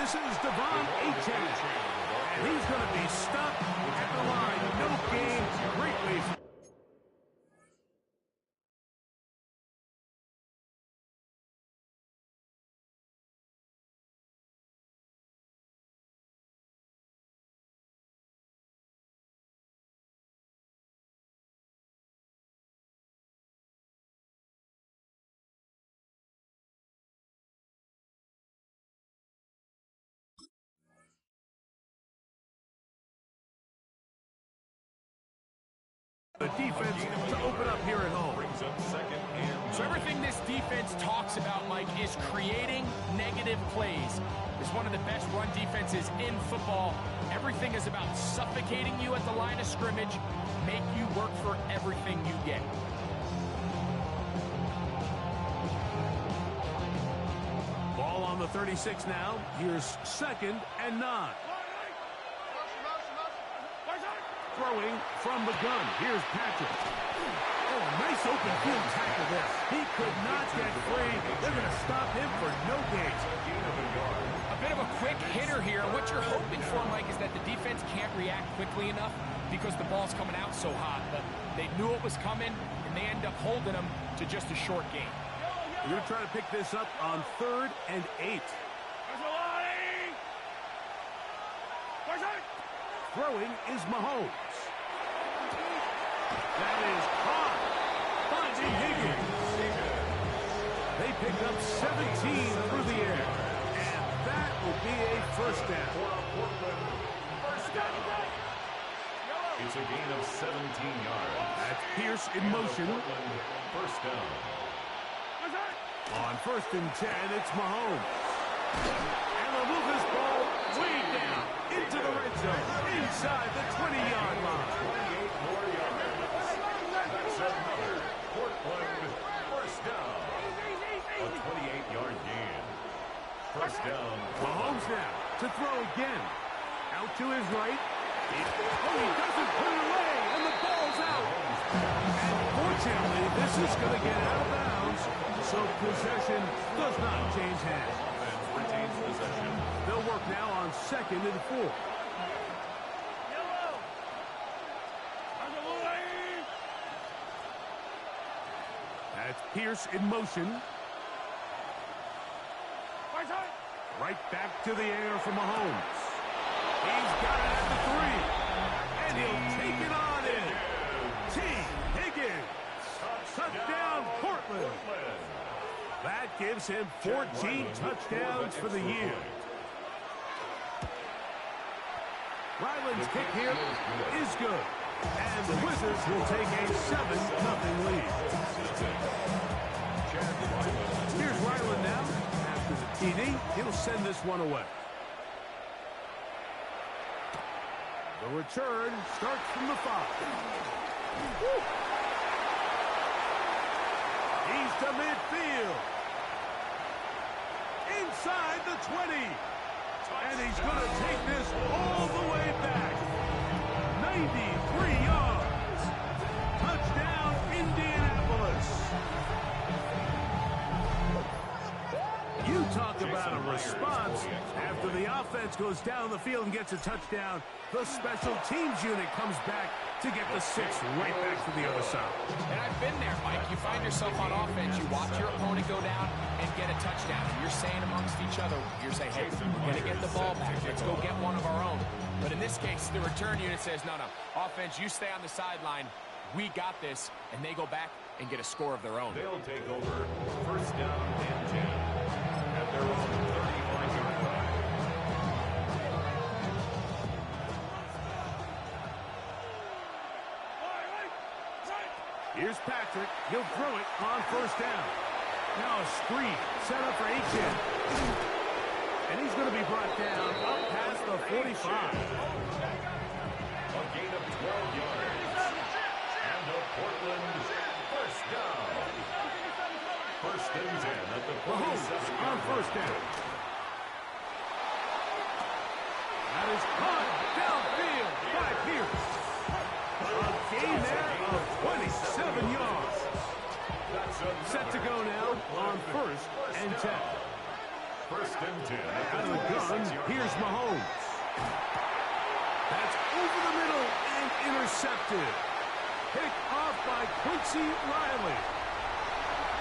This is Devon Achane. And he's going to be stuck at the line. No gain. Great lead. The defense to open up here at home. So everything this defense talks about, Mike, is creating negative plays. It's one of the best run defenses in football. Everything is about suffocating you at the line of scrimmage, make you work for everything you get. Ball on the 36 now. Here's 2nd and 9. Throwing from the gun. Here's Patrick. Oh, a nice open field tackle there. He could not get free. They're going to stop him for no gain. A bit of a quick hitter here. What you're hoping for, Mike, is that the defense can't react quickly enough because the ball's coming out so hot. But they knew it was coming, and they end up holding them to just a short gain. We're going to try to pick this up on 3rd and 8. Throwing is Mahomes. That is caught. Finding Higgins. They pick up 17 through the air. And that will be a first down. It's a gain of 17 yards. That's Pierce in motion. First down. On 1st and 10, it's Mahomes. And they'll move this ball way down into the red zone, inside the 20-yard line. 28 more yards. That's another Portland first down. A 28-yard gain. First down. Mahomes now to throw again. Out to his right. He doesn't put it away, and the ball's out. And fortunately, this is going to get out of bounds, so possession does not change hands. Retains possession. They'll work now on 2nd and 4. That's Pierce in motion. Right back to the air for Mahomes. He's got it at the 3. And he'll take it on in. T. Higgins. Touchdown, Portland. That gives him 14 touchdowns for the year. Ryland's kick here is good. And the Wizards will take a 7-0 lead. Here's Ryland now. After the TD, he'll send this one away. The return starts from the 5. He's to midfield. Inside the 20. And he's going to take this all the way back. 93 yards. Touchdown, Indianapolis. You talk about a response. After the offense goes down the field and gets a touchdown, the special teams unit comes back to get the 6 right back to the other side. And I've been there, Mike. You find yourself on offense, you watch your opponent go down and get a touchdown. And you're saying amongst each other, you're saying, hey, we're going to get the ball back. Let's go get one of our own. But in this case, the return unit says, no, offense, you stay on the sideline. We got this. And they go back and get a score of their own. They'll take over. First down and 10 at their own 35-yard line. Here's Patrick. He'll throw it on 1st down. Now a screen set up for Achane. And he's going to be brought down up past the 45. A gain of 12 yards. And a Portland first down. 1st and 10 at the 47 on 1st down. That is caught downfield by Pierce. A gain there of 27 yards. Set to go now on 1st and 10. First and 10 Out at of the the gun, 26-yard here's line. Mahomes. That's over the middle and intercepted. Picked off by Quincy Riley.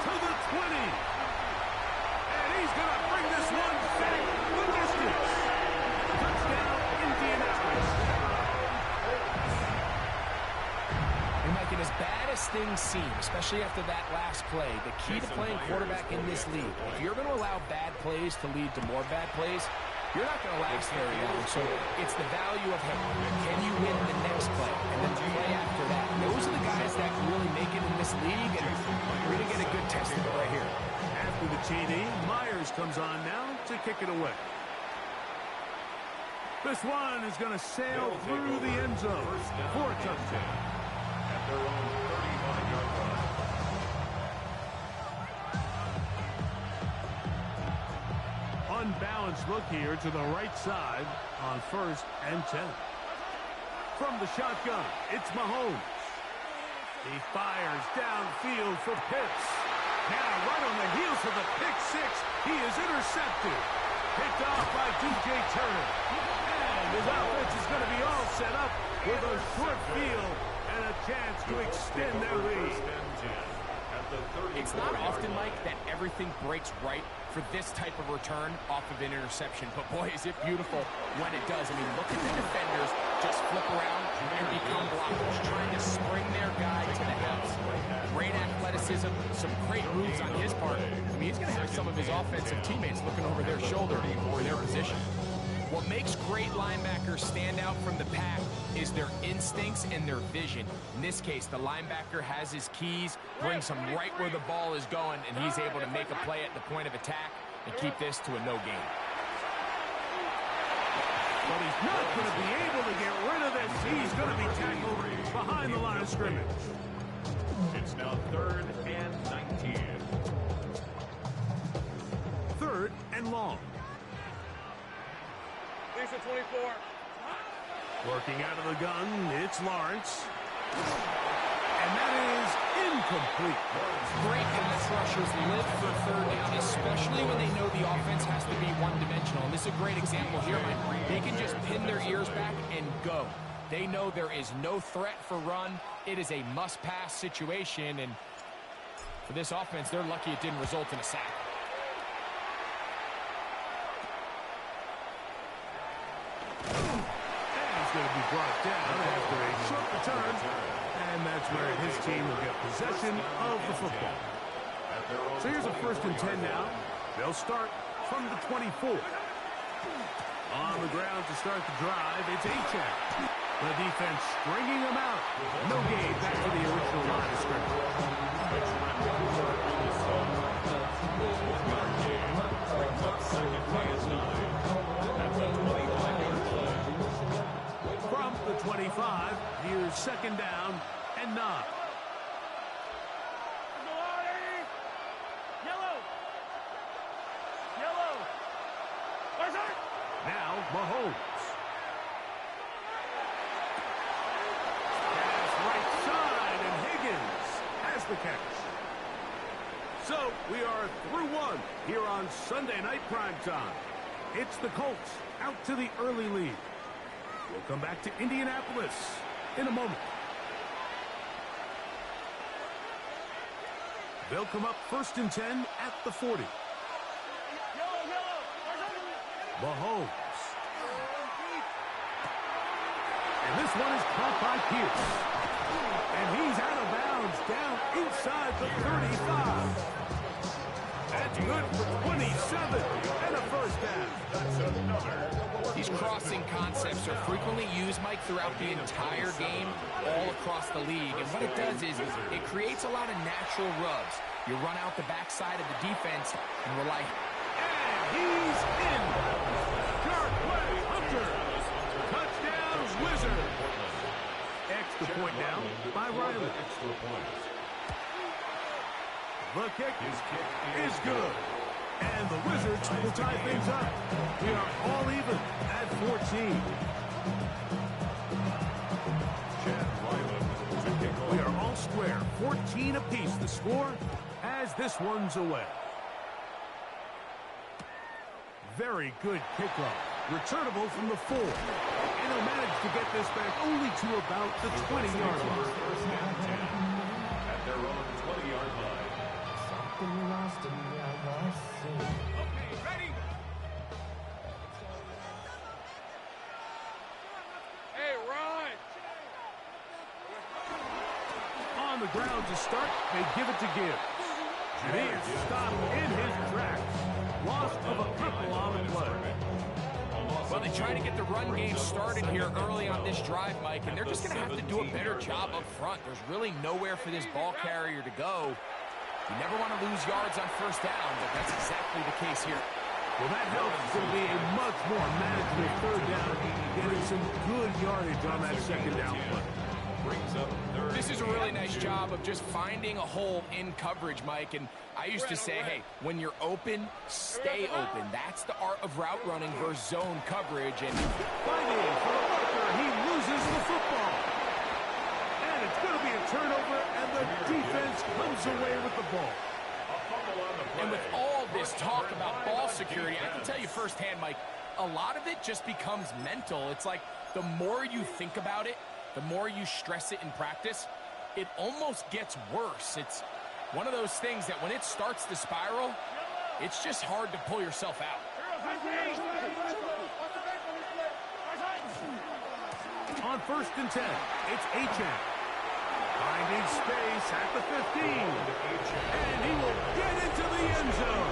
To the 20. And he's going to bring this one back the distance. Touchdown, Indianapolis. And Mike, and as bad as things seem, especially after that last play, the key to playing quarterback in this league, if you're going to allow bad plays to lead to more bad plays, you're not going to last very long. So it's the value of, hey, can you win the next play and then play after that? And those are the guys that really make it in this league, and we're going to get a good test of it right here. After the TD, Myers comes on now to kick it away. This one is going to sail through the end zone for a touchdown. At their own 35-yard line. Unbalanced look here to the right side on 1st and 10. From the shotgun, it's Mahomes. He fires downfield for Pitts. Now right on the heels of the pick six, he is intercepted. Picked off by DJ Turner. And his offense is going to be all set up with a short field and a chance to extend their lead. It's not often, Mike, that everything breaks right for this type of return off of an interception. But, boy, is it beautiful when it does. I mean, look at the defenders just flip around and become blockers, trying to spring their guy to the house. Great athleticism, some great moves on his part. I mean, he's going to have some of his offensive teammates looking over their shoulder for their position. What makes great linebackers stand out from the pack is their instincts and their vision. In this case, the linebacker has his keys, brings him right where the ball is going, and he's able to make a play at the point of attack and keep this to a no gain. But he's not going to be able to get rid of this. He's going to be tackled behind the line of scrimmage. It's now 3rd and 19. 3rd and long. Lisa 24. Working out of the gun, it's Lawrence. And that is incomplete. Great pass rushers live for 3rd down, especially when they know the offense has to be one-dimensional. And this is a great example here, Mike. They can just pin their ears back and go. They know there is no threat for run. It is a must-pass situation, and for this offense, they're lucky it didn't result in a sack. Going to be brought down after a short return, and that's where his team will get possession of the football. So here's a 1st and 10 now. They'll start from the 24. On the ground to start the drive, it's Achak. The defense stringing them out. No gain back to the original line of scrimmage. From the 25, here's 2nd down and 9. Yellow. Now Mahomes. Pass right side, and Higgins has the catch. So we are through one here on Sunday Night Primetime. It's the Colts out to the early lead. We'll come back to Indianapolis in a moment. They'll come up 1st and 10 at the 40. Mahomes. And this one is caught by Pierce. And he's out of bounds down inside the 35. That's good for 27 and a 1st down. That's another. These crossing concepts are frequently used, Mike, throughout the entire game, all across the league. And what it does is it creates a lot of natural rubs. You run out the backside of the defense and rely. And he's in. Dark play, Hunter. Touchdown, Wizard. Extra point down by Riley. Extra points. The kick is good. And the Wizards will tie things up. We are all even at 14. We are all square, 14 apiece. The score as this one's away. Very good kickoff. Returnable from the 4. And he'll manage to get this back only to about the 20-yard line. First and 10 at their own 20-yard line. Okay, ready? Hey, Ryan! On the ground to start, they give it to Gibbs. And he is stopped in his tracks. Loss of a couple on the play. Well, they try to get the run game started here early on this drive, Mike, and they're just going to have to do a better job up front. There's really nowhere for this ball carrier to go. You never want to lose yards on first down, but that's exactly the case here. Well, that helps. It's going to be a much more manageable third down, getting some good yardage on that second down play. Brings up third. This is a really nice job of just finding a hole in coverage, Mike. And I used to say, hey, when you're open, stay open. That's the art of route running versus zone coverage. And Finding for the marker, he loses the football. And it's going to be a turnover, and the defense comes away with the ball. And with all this talk about ball security, I can tell you firsthand, Mike, a lot of it just becomes mental. It's like the more you think about it, the more you stress it in practice, it almost gets worse. It's one of those things that when it starts to spiral, it's just hard to pull yourself out. On first and 10, it's Achane. Finding space at the 15. And he will get into the end zone.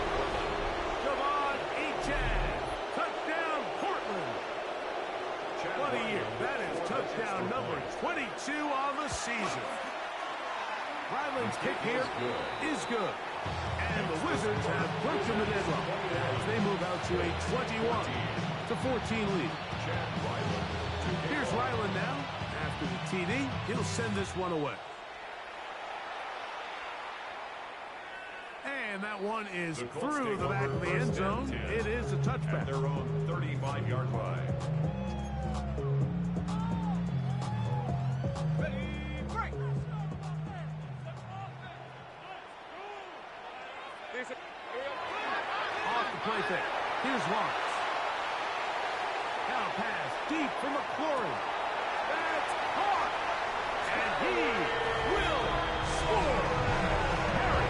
Javon Achane. Touchdown, Portland. What a year. That is touchdown number 22 on the season. Ryland's kick here is good. And the Wizards have broken the deadlock as they move out to a 21-14 lead. Here's Ryland now. After the TD, he'll send this one away. And that one is through the back of the end zone. It is a touchback. At their own 35-yard line. Off the play fake. Here's Lawrence. Now pass deep for McLaurin. That's caught. And he will score. Harry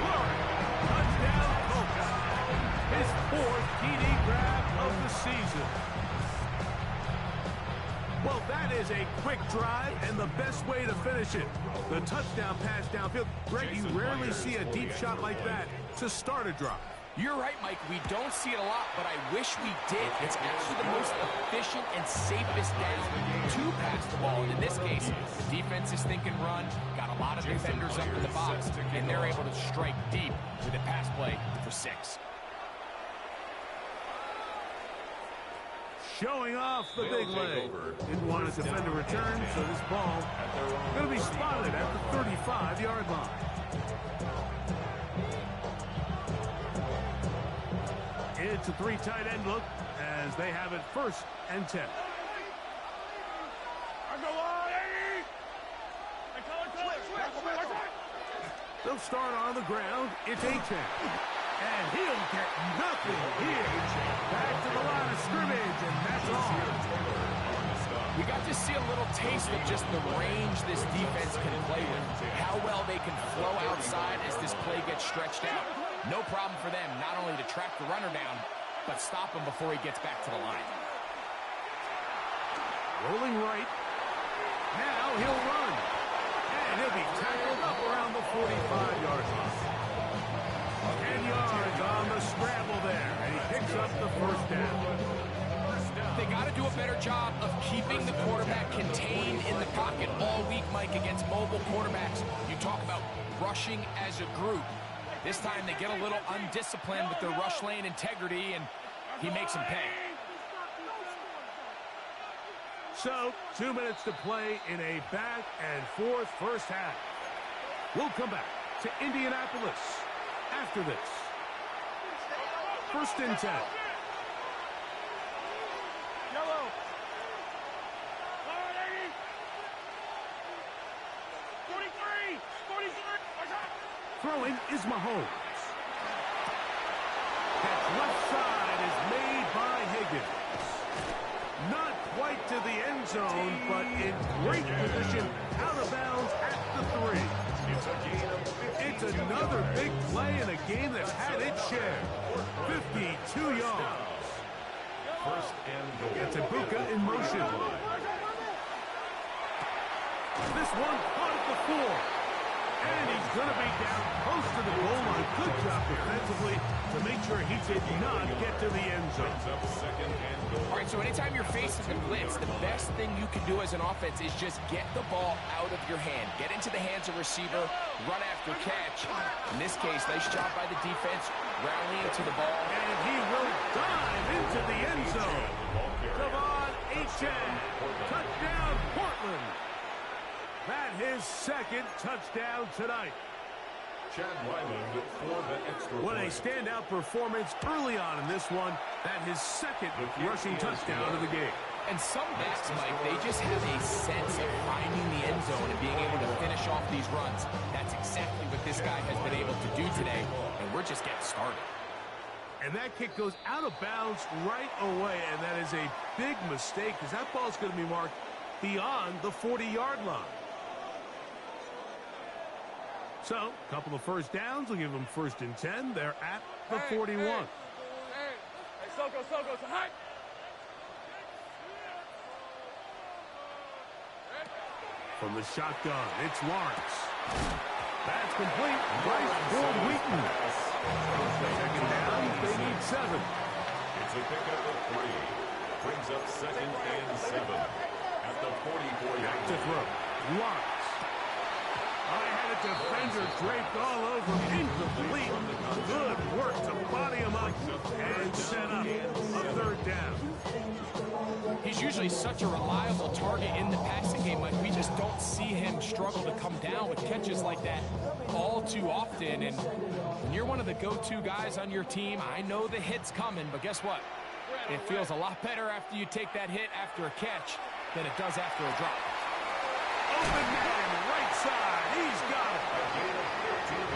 Lawrence. Touchdown, Colts. His 4th TD grab of the season. Well, that is a quick drive and the best way to finish it. The touchdown pass downfield. Greg, you rarely see a deep shot like that to start a drive. You're right, Mike. We don't see it a lot, but I wish we did. It's actually the most efficient and safest down to pass the ball. And in this case, the defense is thinking run, got a lot of defenders up in the box, and they're able to strike deep with a pass play for 6. Showing off the big leg. Didn't want to defend a return, so this ball going to be spotted at the 35-yard line. It's a 3 tight end look as they have it first and 10. They'll start on the ground. It's Achane. And he'll get nothing here. Back to the line of scrimmage, and that's all. We got to see a little taste of just the range this defense can play with. How well they can flow outside as this play gets stretched out. No problem for them not only to track the runner down, but stop him before he gets back to the line. Rolling right. Now he'll run. And he'll be tackled up around the 45-yard line. 10 yards on the scramble there. And he picks up the first down. They got to do a better job of keeping the quarterback contained in the pocket all week, Mike, against mobile quarterbacks. You talk about rushing as a group. This time they get a little undisciplined with their rush lane integrity, and he makes them pay. So, 2 minutes to play in a back-and-forth first half. We'll come back to Indianapolis after this. First and 10. Yellow. Throwing is Mahomes. Catch left side is made the end zone, but in great position out of bounds at the 3. It's a gain of 52 It's another big play in a game that's had its share. 52 yards. First and goal. It's Ibuka in motion. This one caught at the 4. And he's going to be down close to the goal line. Good job defensively to make sure he did not get to the end zone. Second and goal. All right, so anytime you're facing the blitz, the best thing you can do as an offense is just get the ball out of your hand. Get into the hands of receiver, run after catch. In this case, nice job by the defense, rallying to the ball. And he will dive into the end zone. Devon Achane, touchdown Portland. That his second touchdown tonight. Chad Ryland for the extra What a point. standout performance early on in this one. That his second rushing touchdown of the game. And some backs, Mike, they just have a sense of finding the end zone and being able to finish off these runs. That's exactly what this guy has been able to do today, and we're just getting started. And that kick goes out of bounds right away, and that is a big mistake because that ball is going to be marked beyond the 40-yard line. So, a couple of first downs will give them 1st and 10. They're at the 41. Hey, Soko, hi! From the shotgun, it's Lawrence. That's complete. Right for Wheaton. Second down, they need 7. It's a pickup of 3. Brings up 2nd and 7. At the 44-yard Back to line. throw. Lawrence. I had a defender draped all over him. Incomplete. Good work to body him up and set up a 3rd down. He's usually such a reliable target in the passing game. Like, we just don't see him struggle to come down with catches like that all too often. And when you're one of the go-to guys on your team, I know the hit's coming, but guess what? It feels a lot better after you take that hit after a catch than it does after a drop. Open man, right side. He's got it.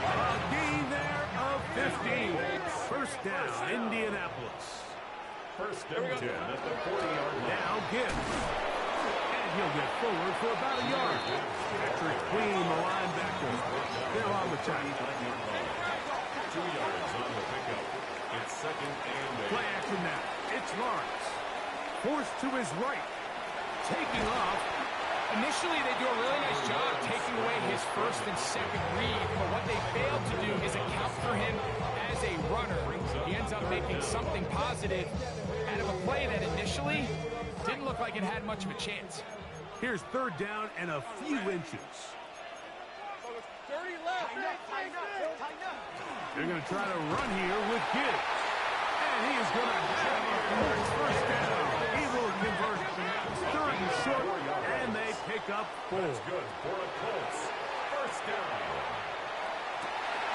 A gain there of 15. 1st down, Indianapolis. 1st and 10 at the 40-yard line. Now Gibbs. And he'll get forward for about a yard. Patrick Queen, the linebacker. They're on the tackle. 2 yards on the pickup. It's 2nd and 8. Play action now. It's Lawrence. Forced to his right. Taking off. Initially, they do a really nice job taking away his 1st and 2nd read, but what they failed to do is account for him as a runner. He ends up making something positive out of a play that initially didn't look like it had much of a chance. Here's 3rd down and a few inches. Dirty left. They're going to try to run here with Gibbs. And he is going to have a 1st down. He will convert 3rd and short, and they pick up 4. That's good for a Colts. 1st down.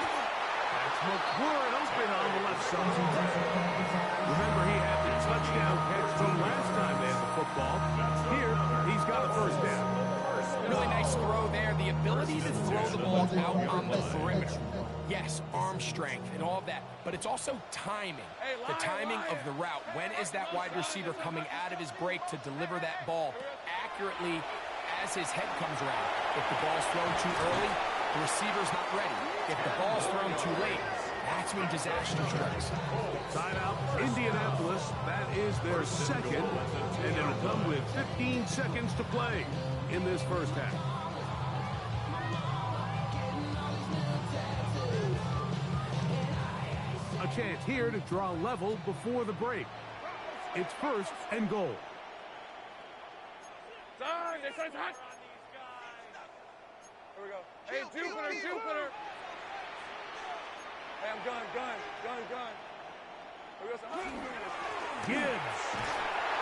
That's McLaurin open on the left side. Remember, he had the touchdown catch from last time they had the football. Here, he's got a 1st down. Really nice throw there. The ability to throw the ball out on the perimeter. Yes, arm strength and all of that, but it's also timing. The timing of the route. When is that wide receiver coming out of his break to deliver that ball accurately as his head comes around? If the ball's thrown too early, the receiver's not ready. If the ball's thrown too late, that's when disaster strikes. Timeout, Indianapolis. That is their 2nd, and it'll come with 15 seconds to play in this 1st half. A chance here to draw level before the break. It's 1st and goal. Here we go. Hey, Jupiter. Hey, I'm gun. Here we go, son. Gibbs.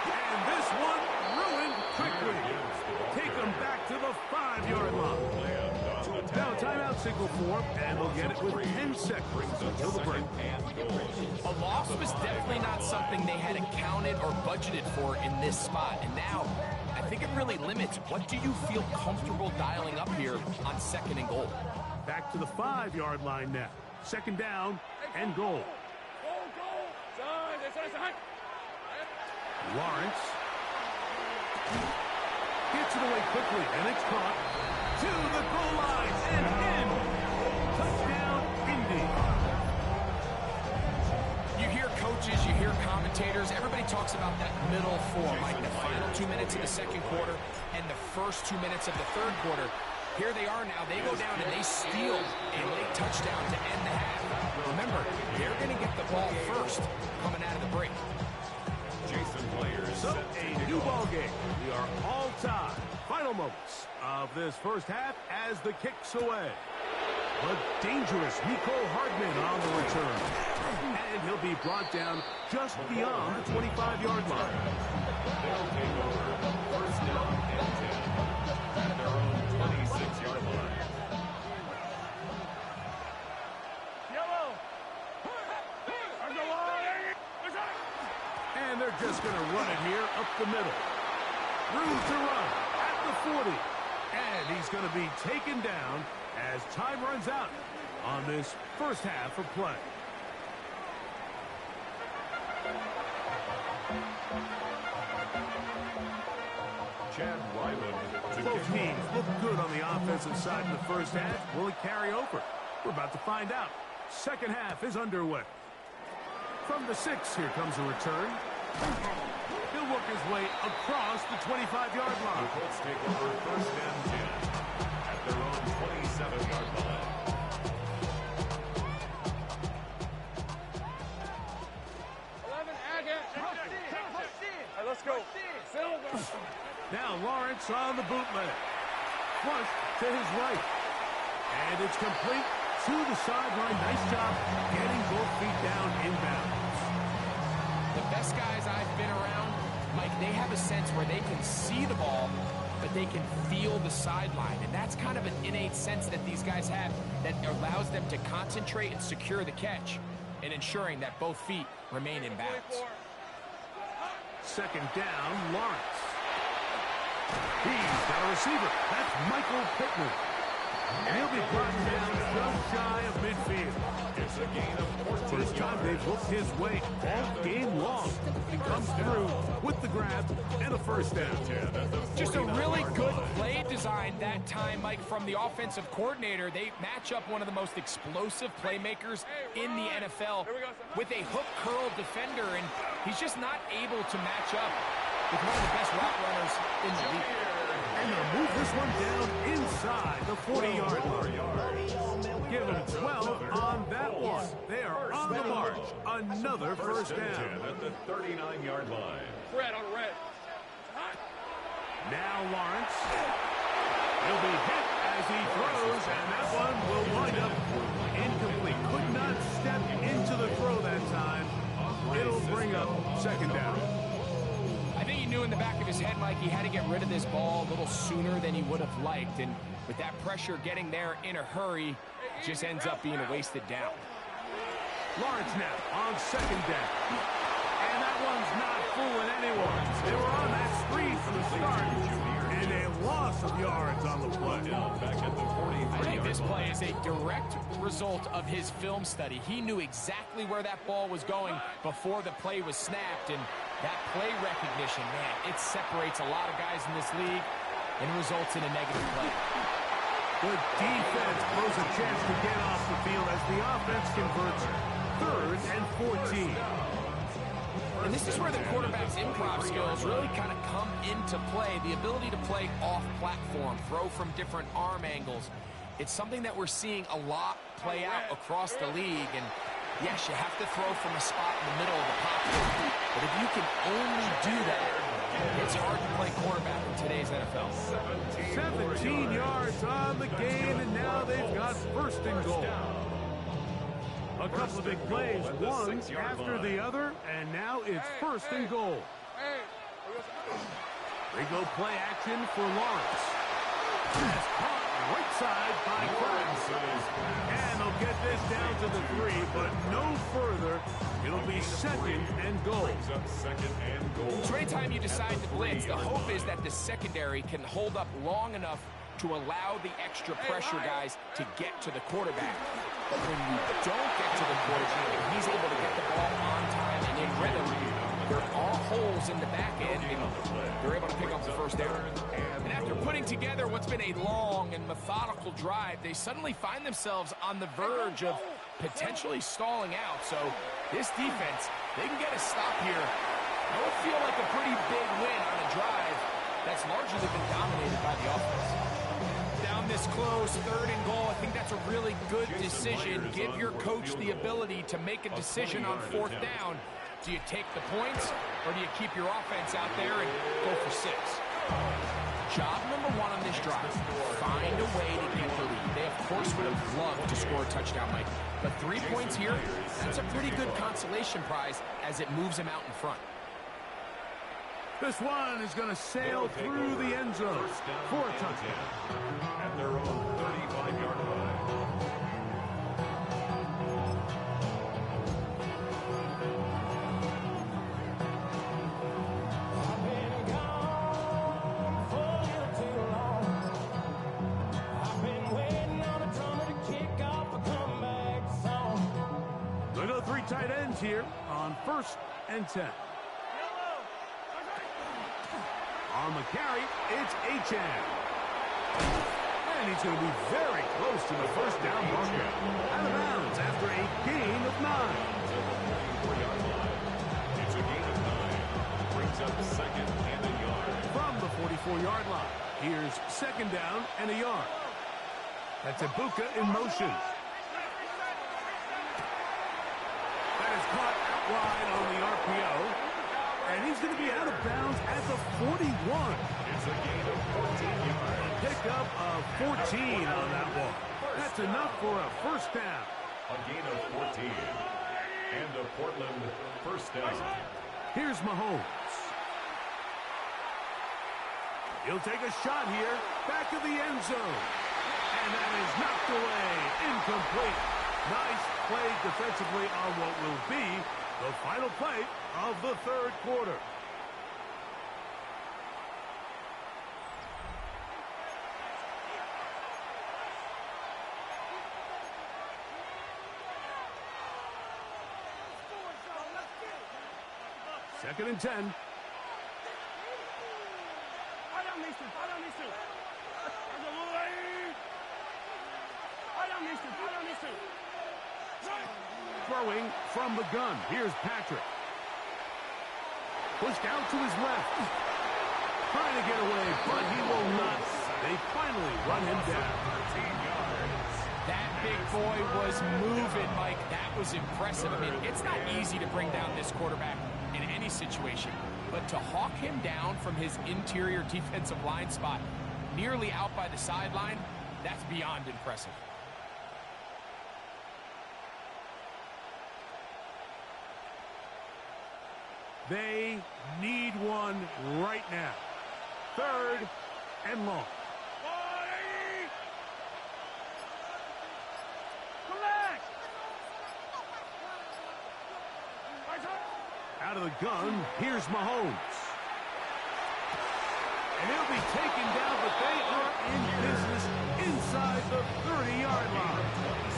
And this one ruined quickly. Take them back to the 5-yard line. Now timeout signal for, and we'll get it with 10 seconds until the break. A loss was definitely not something they had accounted or budgeted for in this spot. And now, I think it really limits what do you feel comfortable dialing up here on 2nd and goal. Back to the 5-yard line now. 2nd down and goal. Son. Lawrence. Gets it away quickly, and it's caught to the goal line and in. Touchdown, Indy. You hear coaches, you hear commentators, everybody talks about that middle four, like the final 2 minutes of the second quarter and the first 2 minutes of the third quarter. Here they are now. They go down and they steal a late touchdown to end the half. Remember, they're going to get the ball first coming out of the break. So, a new ball game. We are all tied. Final moments of this first half as the kick's away. A dangerous Nico Hardman on the return. And he'll be brought down just beyond the 25-yard line. They'll take over first down and 10 at their own 26-yard line. Yellow. And they're just going to run it here up the middle. Room to run at the 40. And he's going to be taken down as time runs out on this first half of play. Chad Ryland to Both kick teams off. look good on the offensive side in the first half. Will it carry over? We're about to find out. Second half is underway. From the 6, here comes a return. He'll work his way across the 25-yard The line. Colts take over first and 10 at their own 27-yard line. 11, Agate. Hey, let's go. Silver. Now Lawrence on the bootleg. Flush to his right. And it's complete to the sideline. Nice job getting both feet down inbounds. The best guys I've been around, Mike, they have a sense where they can see the ball, but they can feel the sideline. And that's kind of an innate sense that these guys have that allows them to concentrate and secure the catch and ensuring that both feet remain in bounds. Second down, Lawrence. He's got a receiver. That's Michael Pittman. And he'll be brought down just shy of midfield. It's a gain of 14 First time yards. they've looked his way all game long. He comes through with the grab and a first down. Just a really good play design that time, Mike, from the offensive coordinator. They match up one of the most explosive playmakers in the NFL with a hook curl defender, and he's just not able to match up with one of the best route runners in the league. And they'll move this one down inside the 40-yard line. Give them 12 on that one. They are on the march. Another first down. At the 39-yard line. Red on red. Now Lawrence. He'll be hit as he throws, and that one will wind up incomplete. Could not step into the throw that time. It'll bring up second down. I think he knew in the back of his head, Mike, he had to get rid of this ball a little sooner than he would have liked. And with that pressure getting there in a hurry, it just ends up being a wasted down. Lawrence now on second down. And that one's not fooling anyone. They were on that screen from the start. And a loss of yards on the play. Back at the 43. I think this play is a direct result of his film study. He knew exactly where that ball was going before the play was snapped. And that play recognition, man, it separates a lot of guys in this league and results in a negative play. The defense blows a chance to get off the field as the offense converts 3rd and 14. And this is where the quarterback's improv skills really kind of come into play. The ability to play off-platform, throw from different arm angles. It's something that we're seeing a lot play out across the league. And yes, you have to throw from a spot in the middle of the pocket. But if you can only do that, it's hard to play quarterback in today's NFL. 17 yards on the game, and now they've got first and goal. A couple of big plays, one after the other, and now it's first and goal. They go play action for Lawrence. Pass caught right side by Kravitz. And they'll get this down to the 3, but no further. It'll be second and goal. Second and goal. So anytime you decide to blitz, the hope is that the secondary can hold up long enough to allow the extra pressure guys to get to the quarterback. But when you don't get to the quarterback and he's able to get the ball on time and in rhythm, there are holes in the back end and they're able to pick up the first down. And after putting together what's been a long and methodical drive, they suddenly find themselves on the verge of potentially stalling out. So this defense, they can get a stop here. That would feel like a pretty big win on a drive that's largely been dominated by the offense. Down this close, 3rd and goal, I think that's a really good decision. Give your coach the ability to make a decision on 4th down. Do you take the points, or do you keep your offense out there and go for 6? Job number 1 on this drive, find a way to get the lead. They, of course, would have loved to score a touchdown, Mike. But 3 points here, that's a pretty good consolation prize as it moves them out in front. This one is going to sail through the end zone for a touchdown. At their own 35-yard line. Look at the 3 tight ends here on 1st and 10. On the carry, it's Achane. And he's going to be very close to the 1st down marker. Out of bounds after a gain of 9. It's a gain of 9. Brings up 2nd and a yard. From the 44-yard line, here's 2nd down and a yard. That's Ibuka in motion. That is caught out wide on the RPO. And he's going to be out of bounds at the 41. It's a gain of 14 yards. Pickup of 14 on that one. That's enough for a 1st down. A gain of 14. And a Portland 1st down. Here's Mahomes. He'll take a shot here. Back of the end zone. And that is knocked away. Incomplete. Nice play defensively on what will be the final play of the 3rd quarter. Second and 10. Throwing from the gun. Here's Patrick. Pushed out to his left. Trying to get away, but he will not. They finally run him down. 13 yards. That big boy was moving, Mike. That was impressive. I mean, it's not easy to bring down this quarterback in any situation, but to hawk him down from his interior defensive line spot, nearly out by the sideline, that's beyond impressive. They need one right now. 3rd and long. Out of the gun, here's Mahomes. And he'll be taken down, but they are in business inside the 30-yard line.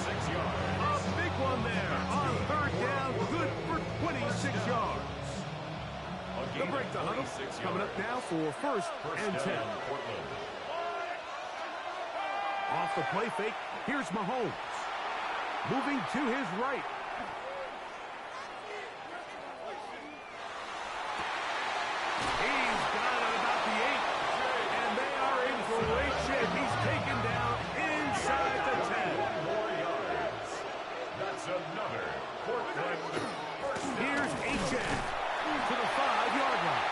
26 yards. A big one there on 3rd down, good for 26 yards. They'll break the huddle. Coming up now for 1st and 10. Off the play fake, here's Mahomes. Moving to his right. He's got it about the 8. And they are in great shape. He's taken down inside the 10. 1 more yards. That's another Portland 1st down. Here's Achane to the 5-yard line.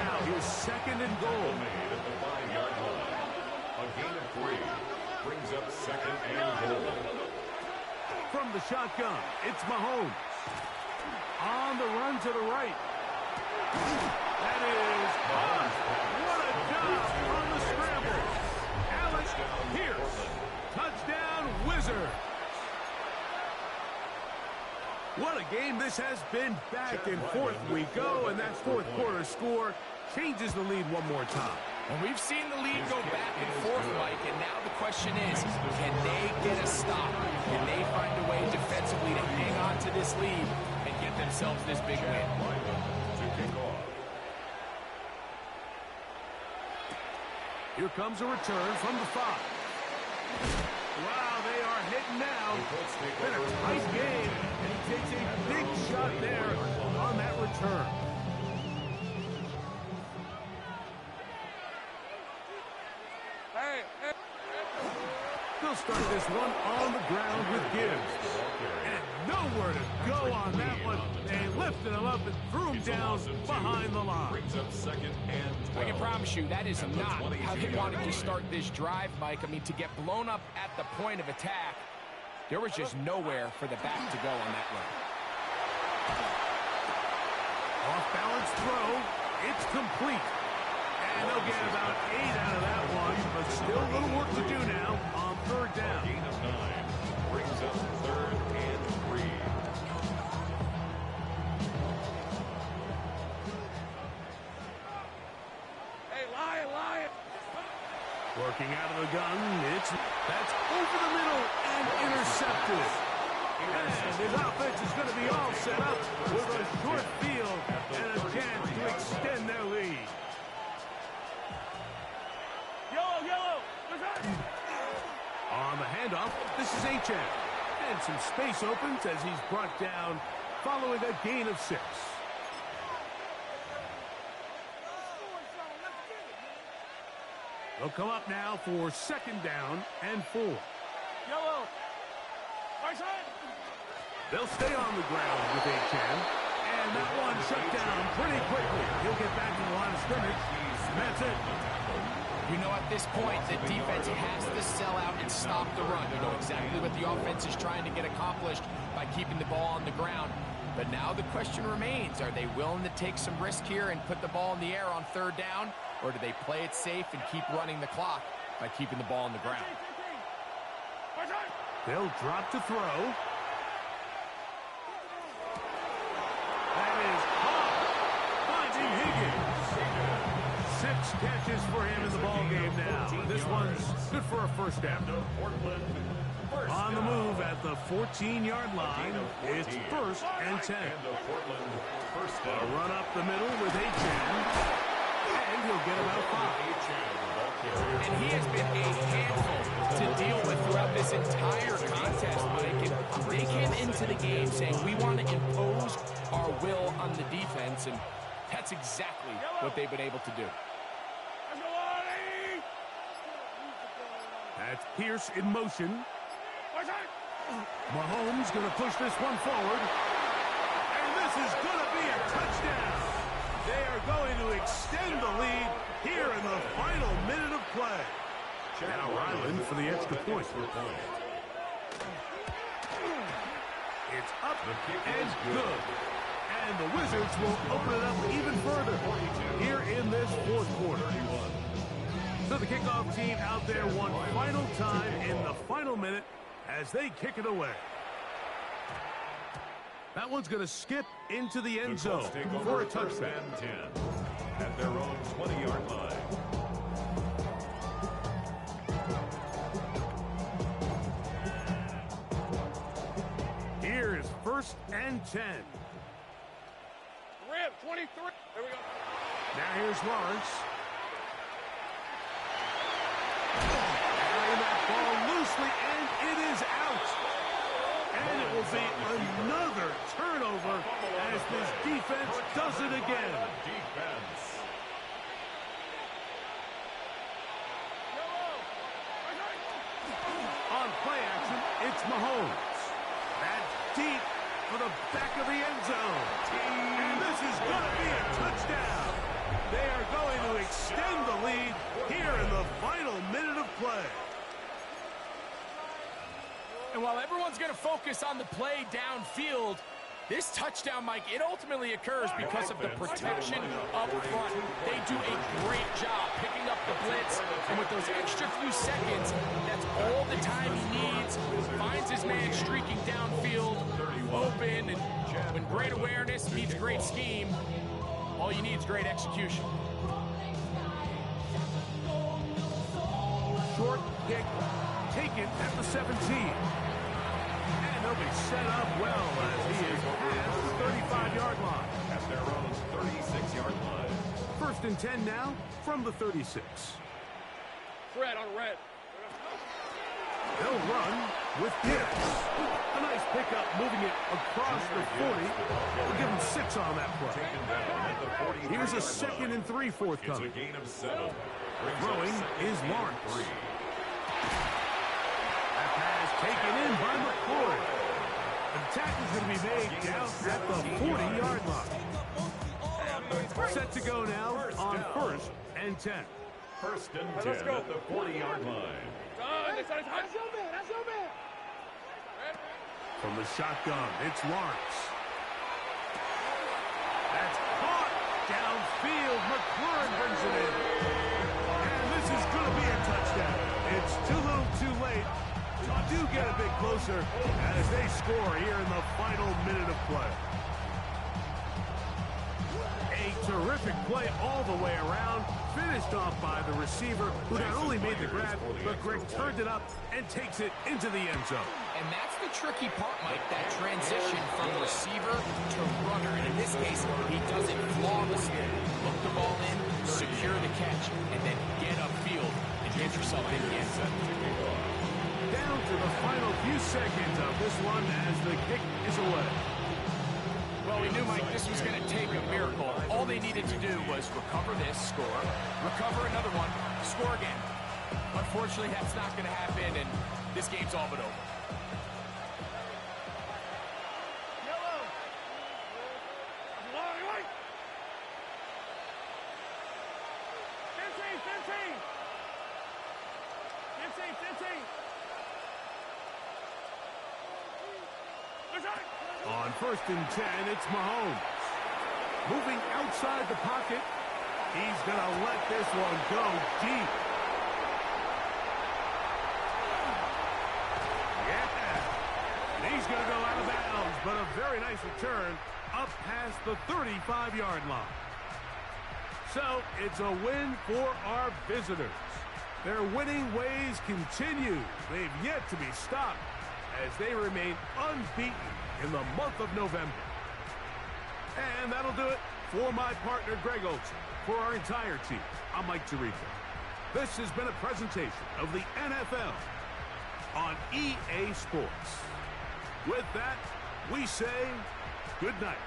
Now here's 2nd and goal. Made at the 5-yard line. A gain of 3 brings up 2nd and goal. From the shotgun, it's Mahomes. On the run to the right. That is what a job on the scramble. Alex Pierce. Touchdown Wizards. What a game this has been. Back and forth we go, and that 4th quarter score changes the lead one more time. And we've seen the lead go back and forth, Mike, and now the question is, can they get a stop? Can they find a way defensively to hang on to this lead and get themselves this big win? To kick off. Here comes a return from the 5. Wow, they are hitting now. Been a tight game, and he takes a big shot there on that return. They'll start this one on the ground with Gibbs. And nowhere to go on that one. They lifted him up and threw him down behind the line. Brings up second and 12. I can promise you that is not how they wanted to start this drive, Mike. I mean, to get blown up at the point of attack, there was just nowhere for the back to go on that run. Off-balance throw. It's complete. And they'll get about 8 out of that one, but still a little work to do now on third down. Gain of 9 brings up third and 3. Hey, Lion. Working out of the gun, that's over the middle and intercepted. And his offense is going to be all set up with a short field and a chance to extend their lead. Yellow. On the handoff, this is H.M. And some space opens as he's brought down following a gain of 6. They'll come up now for second down and 4. Yellow. Right side. They'll stay on the ground with H.M. And that one shut down pretty quickly. He'll get back to the line of scrimmage. And that's it. You know, at this point, the defense has to sell out and stop the run. You know exactly what the offense is trying to get accomplished by keeping the ball on the ground. But now the question remains, are they willing to take some risk here and put the ball in the air on third down? Or do they play it safe and keep running the clock by keeping the ball on the ground? They'll drop to throw. That is caught. Finding Higgins. 6 catches for him in the ball game now. This one's good for a first down. On the move at the 14-yard line, it's first and 10. A run up the middle with H.M. And he'll get about 5. And he has been a handful to deal with throughout this entire contest, Mike. And they came into the game saying, we want to impose our will on the defense, and that's exactly what they've been able to do. That's Pierce in motion. Mahomes going to push this one forward. And this is going to be a touchdown. They are going to extend the lead here in the final minute of play. Now Ryland for the extra point. It's up and good. And the Wizards will open it up even further here in this fourth quarter. So the kickoff team out there one final time in the final minute as they kick it away. That one's going to skip into the end zone for a touchdown. 10 at their own 20-yard line. Here is first and 10. Rip, 23. There we go. Now here's Lawrence. Carrying that ball loosely, and it is out. And it will be another turnover as this defense does it again. On play action, it's Mahomes. That's deep for the back of the end zone. And this is going to be a touchdown. They are going to extend the lead here in the final minute of play. And while everyone's going to focus on the play downfield, this touchdown, Mike, it ultimately occurs because of the protection up front. They do a great job picking up the blitz, and with those extra few seconds, that's all the time he needs. Finds his man streaking downfield, open, and when great awareness meets great scheme, all you need is great execution. Short kick taken at the 17. And they'll be set up well as he is past the 35-yard line. At their own 36-yard line. First and 10 now from the 36. red, on red. They'll run with this. A nice pickup, moving it across the 40. We'll give him 6 on that play. Taken down at the 40. Here's a 2nd and 3 It's forthcoming. a gain of 7. Throwing is Lawrence. That pass taken in by McCoy. The tackle's going to be made down at the 40-yard line. Set to go now on 1st and 10. 1st and 10 at the 40-yard line. That's your man. That's your man. From the shotgun, it's Lawrence. That's caught downfield. McLaurin brings it in. And this is going to be a touchdown. It's too little too late. Do get a bit closer as they score here in the final minute of play. A terrific play all the way around, finished off by the receiver, who not only made the grab, but Greg turned it up and takes it into the end zone. And that's the tricky part, Mike, that transition from receiver to runner. And in this case, he does it flawlessly. Look the ball in, secure the catch, and then get upfield and get yourself in the end zone. Down to the final few seconds of this one as the kick is away. Well, we knew, Mike, this was going to take a miracle. All they needed to do was recover this, score, recover another one, score again. Unfortunately, that's not going to happen, and this game's all but over. Yellow. Long right. 15. 15. On 1st and 10, it's Mahomes. Moving outside the pocket. He's going to let this one go deep. Yeah. And he's going to go out of bounds, but a very nice return up past the 35-yard line. So it's a win for our visitors. Their winning ways continue. They've yet to be stopped as they remain unbeaten in the month of November. And that'll do it for my partner, Greg Olson. For our entire team, I'm Mike Tirico. This has been a presentation of the NFL on EA Sports. With that, we say good night.